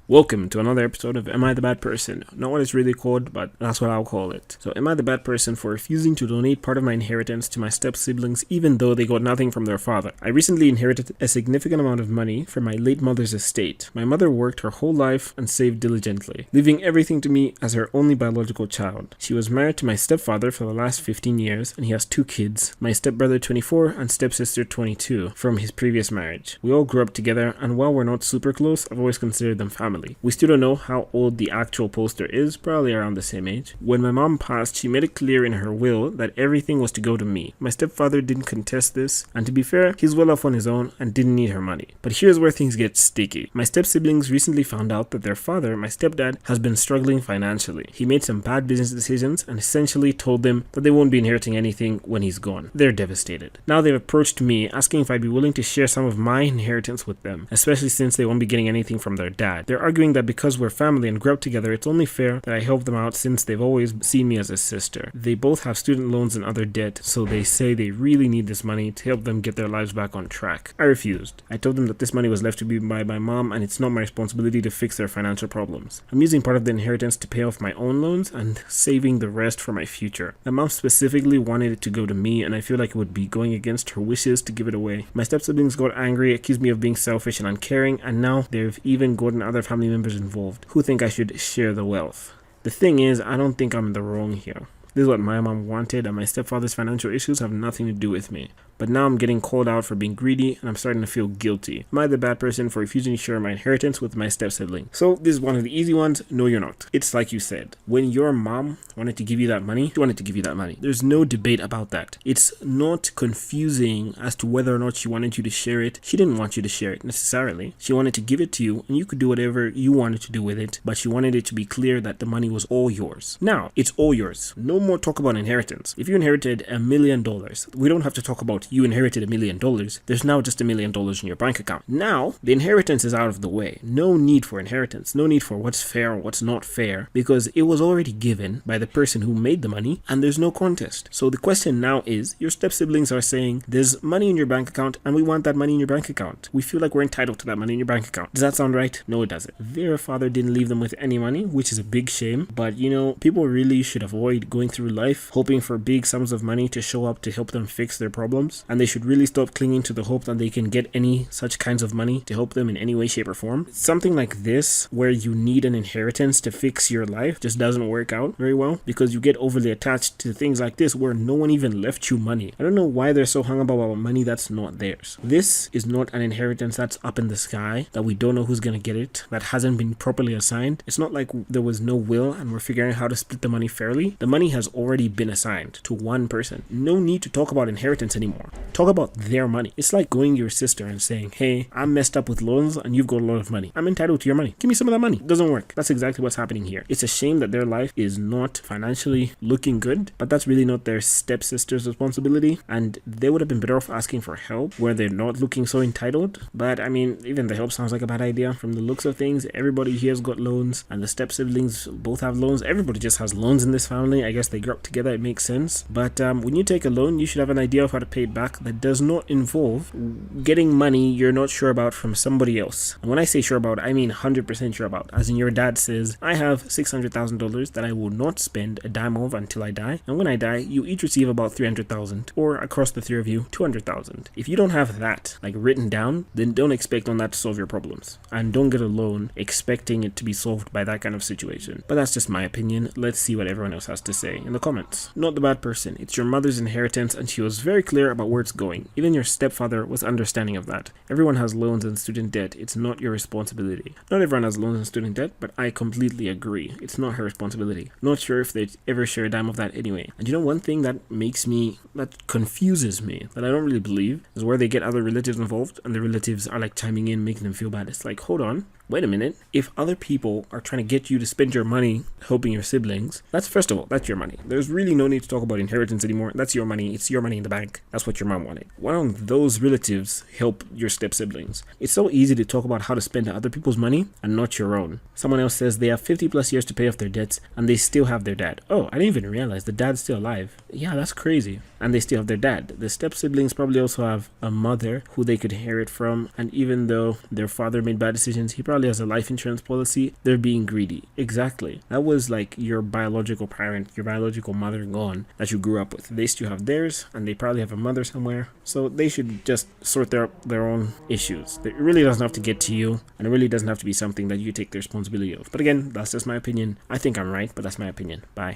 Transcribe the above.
Welcome to another episode of Am I the Bad Person? Not what it's really called, but that's what I'll call it. So, am I the bad person for refusing to donate part of my inheritance to my step-siblings even though they got nothing from their father? I recently inherited a significant amount of money from my late mother's estate. My mother worked her whole life and saved diligently, leaving everything to me as her only biological child. She was married to my stepfather for the last 15 years, and he has 2 kids, my stepbrother 24 and stepsister 22, from his previous marriage. We all grew up together, and while we're not super close, I've always considered them family. We still don't know how old the actual poster is, probably around the same age. When my mom passed, she made it clear in her will that everything was to go to me. My stepfather didn't contest this, and to be fair, he's well off on his own and didn't need her money. But here's where things get sticky. My step-siblings recently found out that their father, my stepdad, has been struggling financially. He made some bad business decisions and essentially told them that they won't be inheriting anything when he's gone. They're devastated. Now they've approached me asking if I'd be willing to share some of my inheritance with them, especially since they won't be getting anything from their dad. They're arguing that because we're family and grew up together, it's only fair that I help them out since they've always seen me as a sister. They both have student loans and other debt, so they say they really need this money to help them get their lives back on track. I refused. I told them that this money was left to me by my mom and it's not my responsibility to fix their financial problems. I'm using part of the inheritance to pay off my own loans and saving the rest for my future. My mom specifically wanted it to go to me, and I feel like it would be going against her wishes to give it away. My step-siblings got angry, accused me of being selfish and uncaring, and now they've even gotten other family members involved who think I should share the wealth. The thing is, I don't think I'm in the wrong here. This is what my mom wanted, and my stepfather's financial issues have nothing to do with me. But now I'm getting called out for being greedy, and I'm starting to feel guilty. Am I the bad person for refusing to share my inheritance with my step-sibling? So this is one of the easy ones. No, you're not. It's like you said. When your mom wanted to give you that money, she wanted to give you that money. There's no debate about that. It's not confusing as to whether or not she wanted you to share it. She didn't want you to share it necessarily. She wanted to give it to you, and you could do whatever you wanted to do with it, but she wanted it to be clear that the money was all yours. Now, it's all yours. No more talk about inheritance. If you inherited $1 million, we don't have to talk about you inherited $1 million. There's now just $1 million in your bank account. Now, the inheritance is out of the way. No need for inheritance. No need for what's fair or what's not fair, because it was already given by the person who made the money, and there's no contest. So the question now is, your step-siblings are saying, there's money in your bank account, and we want that money in your bank account. We feel like we're entitled to that money in your bank account. Does that sound right? No, it doesn't. Their father didn't leave them with any money, which is a big shame, but people really should avoid going through life hoping for big sums of money to show up to help them fix their problems, and they should really stop clinging to the hope that they can get any such kinds of money to help them in any way, shape, or form. Something like this, where you need an inheritance to fix your life, just doesn't work out very well, because you get overly attached to things like this where no one even left you money. I don't know why they're so hung up about money that's not theirs. This is not an inheritance that's up in the sky, that we don't know who's gonna get it, that hasn't been properly assigned. It's not like there was no will and we're figuring out how to split the money fairly. The money has already been assigned to one person. No need to talk about inheritance anymore. Talk about their money. It's like going to your sister and saying, hey, I'm messed up with loans and you've got a lot of money. I'm entitled to your money. Give me some of that money. It doesn't work. That's exactly what's happening here. It's a shame that their life is not financially looking good, but that's really not their stepsister's responsibility, and they would have been better off asking for help where they're not looking so entitled. But I mean, even the help sounds like a bad idea. From the looks of things, everybody here's got loans, and the step-siblings both have loans. Everybody just has loans in this family. I guess they grew up together. It makes sense. But when you take a loan, you should have an idea of how to pay it back that does not involve getting money you're not sure about from somebody else. And when I say sure about, I mean 100% sure about. As in, your dad says, I have $600,000 that I will not spend a dime of until I die. And when I die, you each receive about $300,000, or across the 3 of you, $200,000. If you don't have that written down, then don't expect on that to solve your problems. And don't get a loan expecting it to be solved by that kind of situation. But that's just my opinion. Let's see what everyone else has to say in the comments. Not the bad person. It's your mother's inheritance, and she was very clear about where it's going. Even your stepfather was understanding of that. Everyone has loans and student debt. It's not your responsibility. Not everyone has loans and student debt, but I completely agree. It's not her responsibility. Not sure if they'd ever share a dime of that anyway. And one thing that confuses me, that I don't really believe, is where they get other relatives involved, and the relatives are like chiming in, making them feel bad. It's like, hold on. Wait a minute. If other people are trying to get you to spend your money helping your siblings, first of all, that's your money. There's really no need to talk about inheritance anymore. That's your money. It's your money in the bank. That's what your mom wanted. Why don't those relatives help your step-siblings? It's so easy to talk about how to spend other people's money and not your own. Someone else says they have 50 plus years to pay off their debts and they still have their dad. Oh, I didn't even realize the dad's still alive. Yeah, that's crazy. and they still have their dad. The step siblings probably also have a mother who they could inherit from, and even though their father made bad decisions, he probably has a life insurance policy. They're being greedy. Exactly. That was like your biological parent, your biological mother gone that you grew up with. They still have theirs, and they probably have a mother somewhere. So they should just sort their own issues. It really doesn't have to get to you, and it really doesn't have to be something that you take the responsibility of. But again, that's just my opinion. I think I'm right, but that's my opinion. Bye.